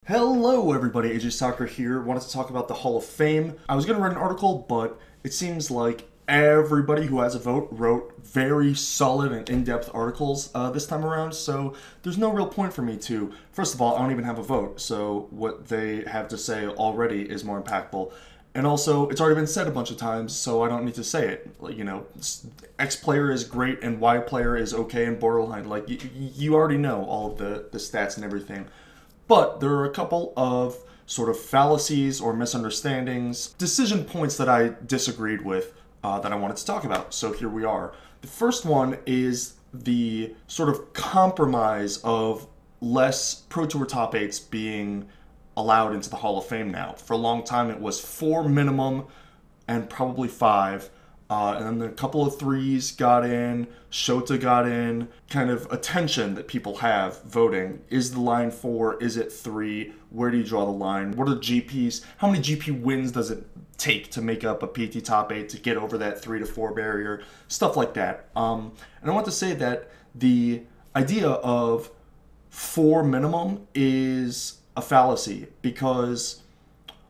Hello everybody, AJ Soccer here. Wanted to talk about the Hall of Fame. I was going to write an article, but it seems like everybody who has a vote wrote very solid and in-depth articles this time around, so there's no real point for me to. First of all, I don't even have a vote, so what they have to say already is more impactful. And also, it's already been said a bunch of times, so I don't need to say it. Like, you know, X player is great and Y player is okay and borderline. Like, you already know all of the stats and everything. But there are a couple of sort of fallacies or misunderstandings, decision points that I disagreed with that I wanted to talk about. So here we are. The first one is the sort of compromise of less Pro Tour top eights being allowed into the Hall of Fame now. For a long time, it was 4 minimum and probably 5. And then a couple of 3s got in, Shota got in, kind of attention that people have voting. Is the line 4? Is it 3? Where do you draw the line? What are the GPs? How many GP wins does it take to make up a PT top 8 to get over that 3 to 4 barrier? Stuff like that. And I want to say that the idea of 4 minimum is a fallacy because,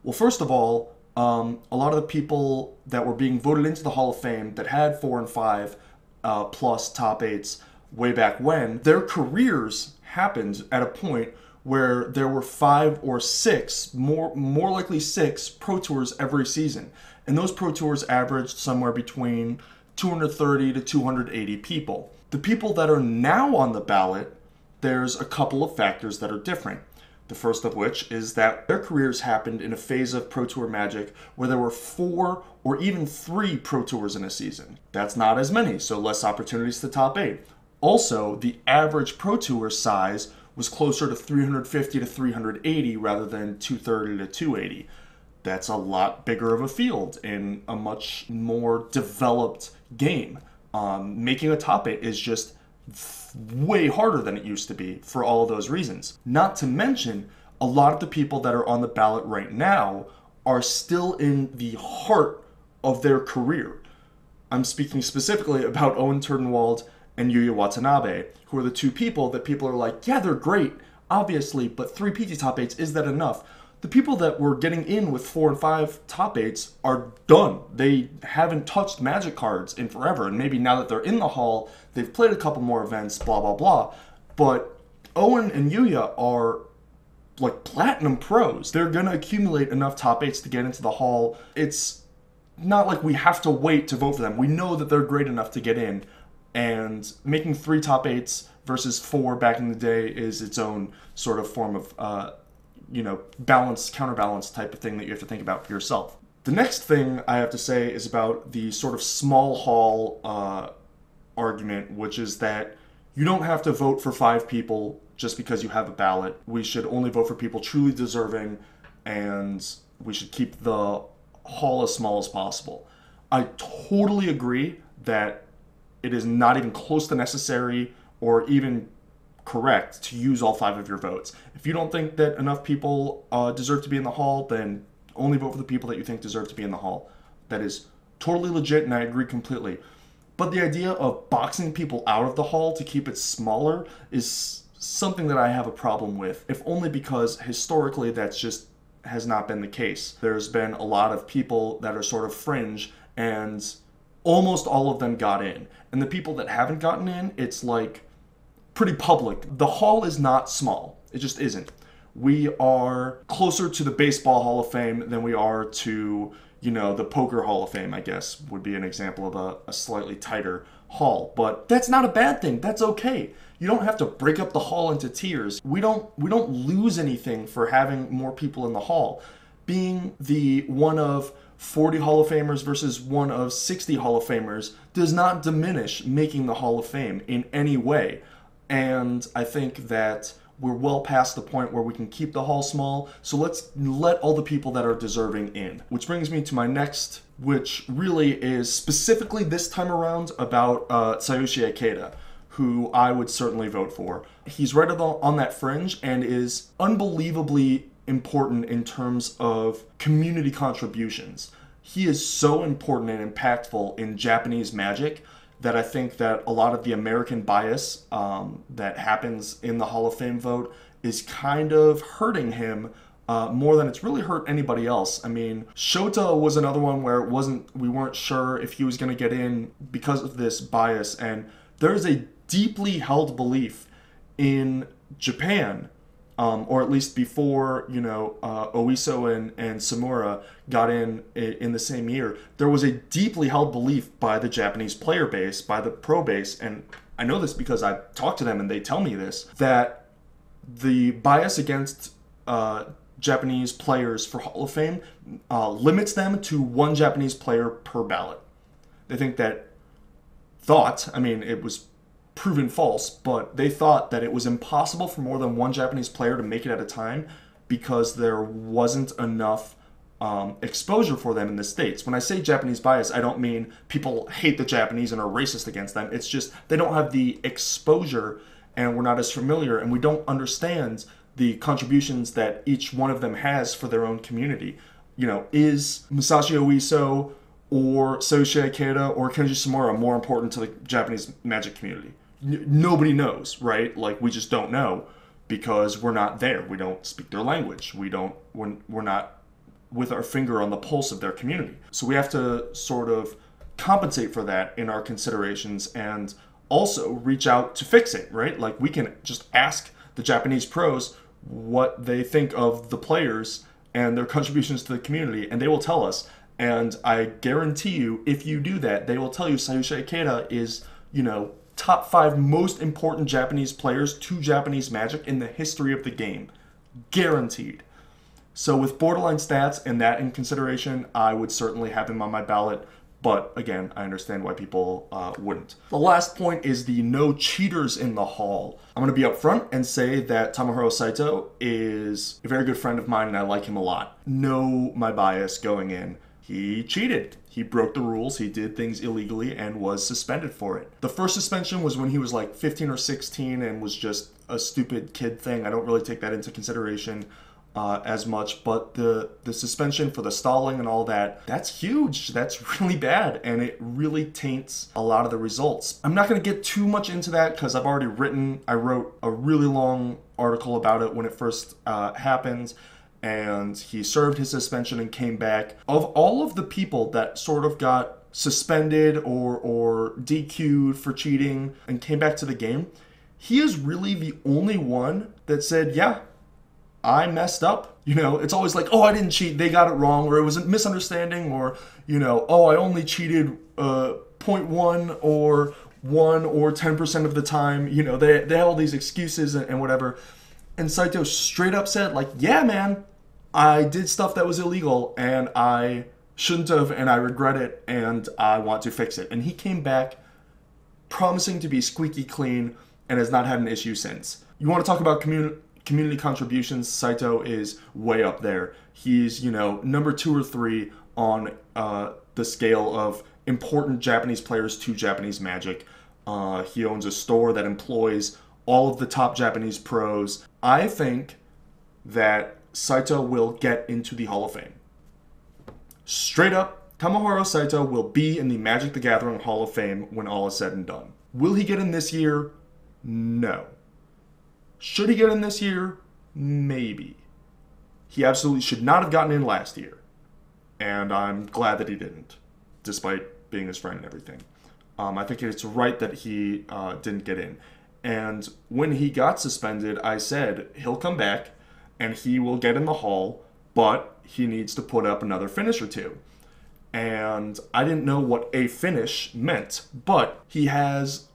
well, first of all, a lot of the people that were being voted into the Hall of Fame that had 4 and 5 plus top 8s way back when, their careers happened at a point where there were 5 or 6, more likely 6 Pro Tours every season. And those Pro Tours averaged somewhere between 230 to 280 people. The people that are now on the ballot, there's a couple of factors that are different. The first of which is that their careers happened in a phase of Pro Tour magic where there were 4 or even 3 Pro Tours in a season. That's not as many, so less opportunities to top 8. Also, the average Pro Tour size was closer to 350 to 380 rather than 230 to 280. That's a lot bigger of a field in a much more developed game. Making a top 8 is just way harder than it used to be for all of those reasons. Not to mention, a lot of the people that are on the ballot right now are still in the heart of their career. I'm speaking specifically about Owen Turdenwald and Yuya Watanabe, who are the 2 people that people are like, yeah, they're great, obviously, but 3 PT top 8s, is that enough? The people that were getting in with 4 and 5 top 8s are done. They haven't touched Magic cards in forever, and maybe now that they're in the Hall, they've played a couple more events, blah, blah, blah. But Owen and Yuya are like platinum pros. They're going to accumulate enough top 8s to get into the Hall. It's not like we have to wait to vote for them. We know that they're great enough to get in, and making 3 top 8s versus 4 back in the day is its own sort of form of balance, counterbalance type of thing that you have to think about for yourself. The next thing I have to say is about the sort of small hall argument, which is that you don't have to vote for 5 people just because you have a ballot. We should only vote for people truly deserving, and we should keep the hall as small as possible. I totally agree that it is not even close to necessary or even correct to use all 5 of your votes. If you don't think that enough people deserve to be in the Hall, then only vote for the people that you think deserve to be in the Hall. That is totally legit, and I agree completely. But the idea of boxing people out of the Hall to keep it smaller is something that I have a problem with, if only because historically that's just has not been the case. There's been a lot of people that are sort of fringe, and almost all of them got in. And the people that haven't gotten in, it's like pretty public. The Hall is not small. It just isn't. We are closer to the Baseball Hall of Fame than we are to, the Poker Hall of Fame, I guess, would be an example of a slightly tighter hall. But that's not a bad thing. That's okay. You don't have to break up the hall into tiers. We don't lose anything for having more people in the hall. Being the one of 40 Hall of Famers versus one of 60 Hall of Famers does not diminish making the Hall of Fame in any way. And I think that we're well past the point where we can keep the hall small, so let's let all the people that are deserving in. Which brings me to my next, which really is specifically this time around about Tsuyoshi Ikeda, who I would certainly vote for. He's right on that fringe and is unbelievably important in terms of community contributions. He is so important and impactful in Japanese Magic that I think that a lot of the American bias that happens in the Hall of Fame vote is kind of hurting him more than it's really hurt anybody else. I mean, Shota was another one where we weren't sure if he was going to get in because of this bias, and there's a deeply held belief in Japan, or at least before, Oiso and Samura got in the same year, there was a deeply held belief by the Japanese player base, by the pro base, and I know this because I talked to them and they tell me this, that the bias against Japanese players for Hall of Fame limits them to one Japanese player per ballot. They think that it was proven false, but they thought that it was impossible for more than one Japanese player to make it at a time because there wasn't enough exposure for them in the States. When I say Japanese bias, I don't mean people hate the Japanese and are racist against them. It's just they don't have the exposure and we're not as familiar and we don't understand the contributions that each one of them has for their own community. Is Musashi Oiso or Sayushi Ikeda or Kenji Samura more important to the Japanese Magic community? Nobody knows, right? Like, we just don't know because we're not there. We don't speak their language. We're not with our finger on the pulse of their community. So we have to sort of compensate for that in our considerations and also reach out to fix it, right? Like, we can just ask the Japanese pros what they think of the players and their contributions to the community, and they will tell us. And I guarantee you, if you do that, they will tell you Sayushi Ikeda is, top 5 most important Japanese players to Japanese Magic in the history of the game. Guaranteed. So with borderline stats and that in consideration, I would certainly have him on my ballot. But again, I understand why people wouldn't. The last point is the no cheaters in the hall. I'm going to be upfront and say that Tomohiro Saito is a very good friend of mine and I like him a lot. Know my bias going in. He cheated. He broke the rules. He did things illegally and was suspended for it. The first suspension was when he was like 15 or 16 and was just a stupid kid thing. I don't really take that into consideration as much, but the suspension for the stalling and all that, that's huge. That's really bad, and it really taints a lot of the results. I'm not going to get too much into that because I wrote a really long article about it when it first happened, and he served his suspension and came back. Of all of the people that sort of got suspended or DQ'd for cheating and came back to the game, he is really the only one that said, yeah, I messed up. It's always like, oh, I didn't cheat, they got it wrong, or it was a misunderstanding, or, oh, I only cheated 0.1 or 1 or 10% of the time. They have all these excuses and whatever. And Saito straight up said, like, yeah, man, I did stuff that was illegal and I shouldn't have, and I regret it, and I want to fix it. And he came back promising to be squeaky clean and has not had an issue since. You want to talk about community contributions, Saito is way up there. He's, number 2 or 3 on the scale of important Japanese players to Japanese Magic. He owns a store that employs all of the top Japanese pros. I think that Saito will get into the Hall of Fame. Straight up, Tomohiro Saito will be in the Magic the Gathering Hall of Fame when all is said and done. Will he get in this year? No. Should he get in this year? Maybe. He absolutely should not have gotten in last year. And I'm glad that he didn't, despite being his friend and everything. I think it's right that he didn't get in. And when he got suspended, I said he'll come back and he will get in the hall, but he needs to put up another finish or 2. And I didn't know what a finish meant, but he has,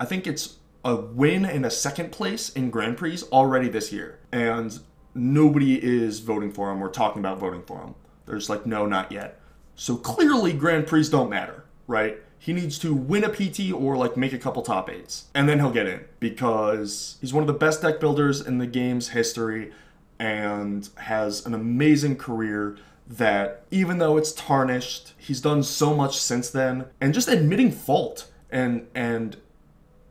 I think it's a win and a second place in Grand Prix already this year. And nobody is voting for him or talking about voting for him. There's like, no, not yet. So clearly Grand Prix don't matter, right? He needs to win a PT or like make a couple top 8s. And then he'll get in because he's one of the best deck builders in the game's history and has an amazing career that even though it's tarnished, he's done so much since then. And just admitting fault and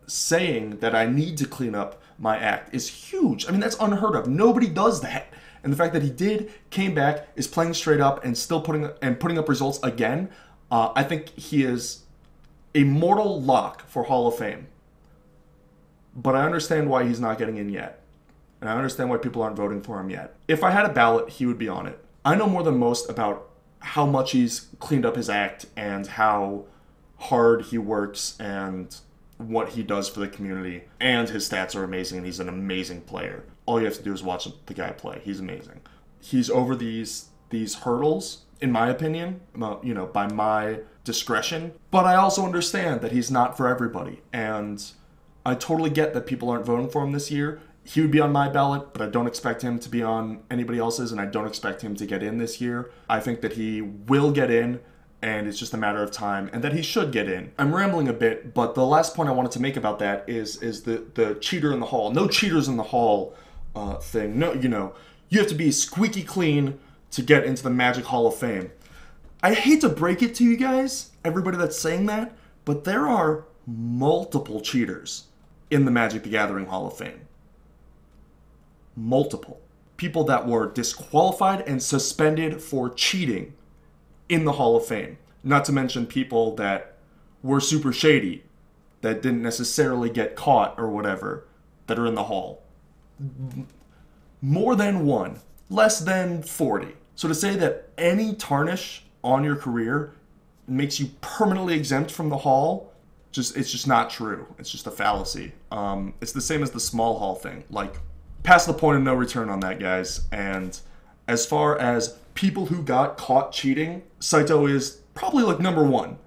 saying that I need to clean up my act is huge. I mean, that's unheard of. Nobody does that. And the fact that he did, came back, is playing straight up and still putting up results again, I think he is a mortal lock for Hall of Fame. But I understand why he's not getting in yet. and I understand why people aren't voting for him yet. If I had a ballot, he would be on it. I know more than most about how much he's cleaned up his act and how hard he works and what he does for the community. And his stats are amazing, and he's an amazing player. All you have to do is watch the guy play. He's amazing. He's over these hurdles, in my opinion, by my discretion. But I also understand that he's not for everybody. And I totally get that people aren't voting for him this year. He would be on my ballot, but I don't expect him to be on anybody else's, and I don't expect him to get in this year. I think that he will get in, and it's just a matter of time, and that he should get in. I'm rambling a bit, but the last point I wanted to make about that is the cheater in the hall. No cheaters in the hall thing. No, you have to be squeaky clean to get into the Magic Hall of Fame. I hate to break it to you guys, everybody that's saying that, but there are multiple cheaters in the Magic the Gathering Hall of Fame. Multiple. People that were disqualified and suspended for cheating in the Hall of Fame. Not to mention people that were super shady, that didn't necessarily get caught or whatever, that are in the Hall. More than one. Less than 40. So to say that any tarnish on your career makes you permanently exempt from the Hall, it's just not true. It's just a fallacy. It's the same as the small Hall thing. Like, past the point of no return on that, guys. And as far as people who got caught cheating, Saito is probably like number one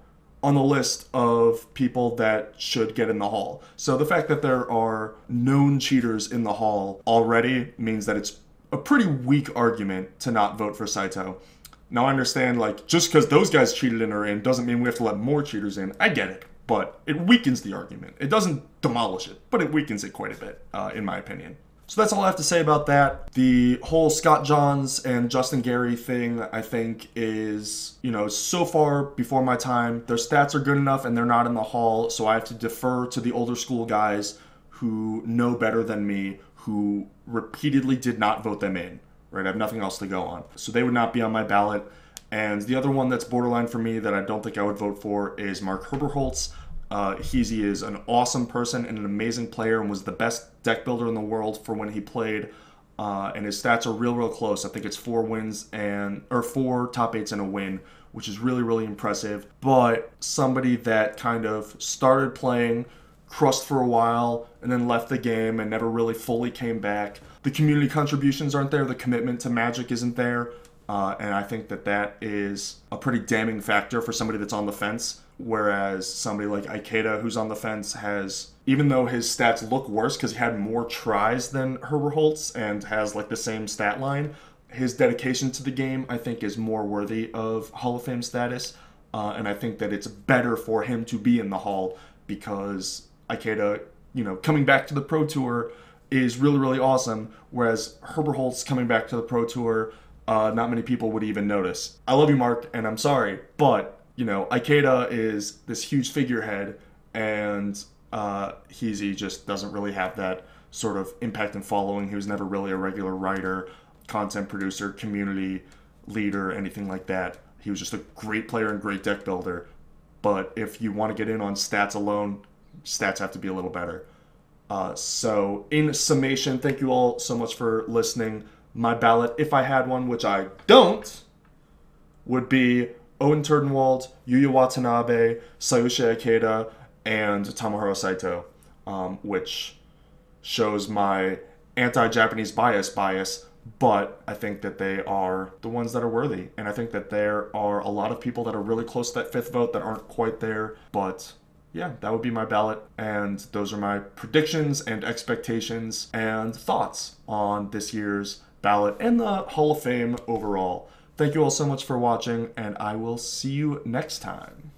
on the list of people that should get in the Hall. So the fact that there are known cheaters in the Hall already means that it's a pretty weak argument to not vote for Saito. Now, I understand, like, just because those guys cheated and are in doesn't mean we have to let more cheaters in. I get it, but it weakens the argument. It doesn't demolish it, but it weakens it quite a bit, in my opinion. So that's all I have to say about that. The whole Scott Johns and Justin Gary thing, I think, is, so far before my time. Their stats are good enough and they're not in the Hall, so I have to defer to the older school guys who know better than me, who repeatedly did not vote them in, right? I have nothing else to go on. So they would not be on my ballot. And the other one that's borderline for me that I don't think I would vote for is Mark Herberholz. He is an awesome person and an amazing player and was the best deck builder in the world for when he played. And his stats are real close. I think it's 4 top 8s and a win, which is really, really impressive. But somebody that kind of started playing, crushed for a while, and then left the game and never really fully came back. The community contributions aren't there. The commitment to Magic isn't there. And I think that is a pretty damning factor for somebody that's on the fence. Whereas somebody like Ikeda, who's on the fence, has, even though his stats look worse because he had more tries than Herberholz and has like the same stat line, his dedication to the game, I think, is more worthy of Hall of Fame status. And I think that it's better for him to be in the Hall because Ikeda, coming back to the Pro Tour is really, really awesome. Whereas Herberholz coming back to the Pro Tour, not many people would even notice. I love you, Mark, and I'm sorry, but Ikeda is this huge figurehead, and he just doesn't really have that sort of impact and following. He was never really a regular writer, content producer, community leader, anything like that. He was just a great player and great deck builder. But if you want to get in on stats alone, stats have to be a little better. So in summation, thank you all so much for listening. My ballot, if I had one, which I don't, would be Owen Turdenwald, Yuya Watanabe, Sayusha Ikeda, and Tomohiro Saito, which shows my anti-Japanese bias, but I think that they are the ones that are worthy. And I think that there are a lot of people that are really close to that 5th vote that aren't quite there, but yeah, that would be my ballot. And those are my predictions and expectations and thoughts on this year's ballot and the Hall of Fame overall. Thank you all so much for watching, and I will see you next time.